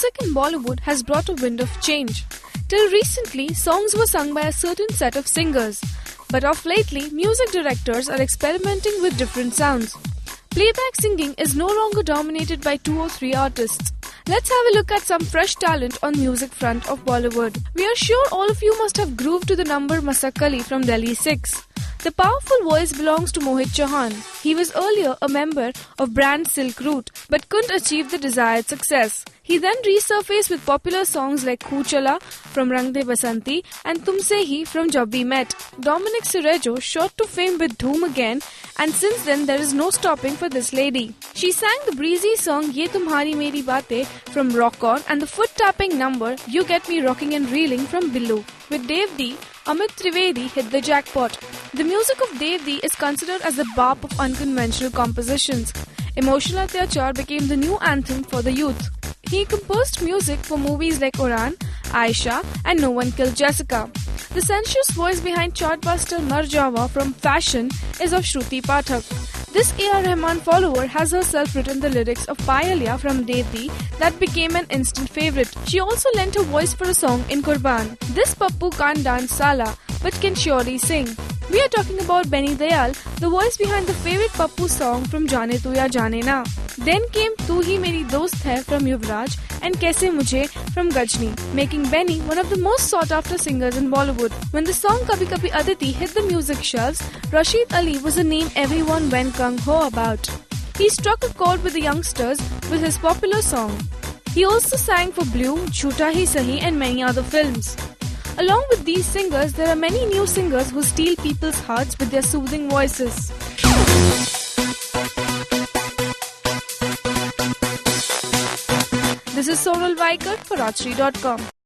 music in Bollywood has brought a wind of change. Till recently, songs were sung by a certain set of singers. But of lately, music directors are experimenting with different sounds. Playback singing is no longer dominated by 2 or 3 artists. Let's have a look at some fresh talent on music front of Bollywood. We are sure all of you must have grooved to the number Masakali from Delhi 6. The powerful voice belongs to Mohit Chauhan. He was earlier a member of brand Silk Route but couldn't achieve the desired success. He then resurfaced with popular songs like Khoo Chala from Rang De Basanti and Tumse Hi from Jab We Met. Dominic Cerejo shot to fame with Dhoom again, and since then there is no stopping for this lady. She sang the breezy song Ye Tumhari Meri Baatein from Rock On and the foot-tapping number You Get Me Rocking and Reeling from Billu. With Dev D, Amit Trivedi hit the jackpot. The music of Dev D is considered as the bap of unconventional compositions. Emotional Atyachar became the new anthem for the youth. He composed music for movies like Uran, Aisha and No One Killed Jessica. The sensuous voice behind chartbuster Mar Jawa from Fashion is of Shruti Pathak. This A.R. Rahman follower has herself written the lyrics of Payalya from Devi that became an instant favourite. She also lent her voice for a song in Qurban. This Pappu can't dance Sala but can surely sing. We are talking about Benny Dayal, the voice behind the favourite Pappu song from Jaane Tu Ya Jaane Na. Then came Tu Hi Meri Dost Hai from Yuvraj and Kaise Mujhe from Gajni, making Benny one of the most sought after singers in Bollywood. When the song Kabhi Kabhi Aditi hit the music shelves, Rashid Ali was a name everyone went gung-ho about. He struck a chord with the youngsters with his popular song. He also sang for Blue, Jhoota Hi Sahi and many other films. Along with these singers, there are many new singers who steal people's hearts with their soothing voices. This is Sonal Vaikar for Rajshri.com.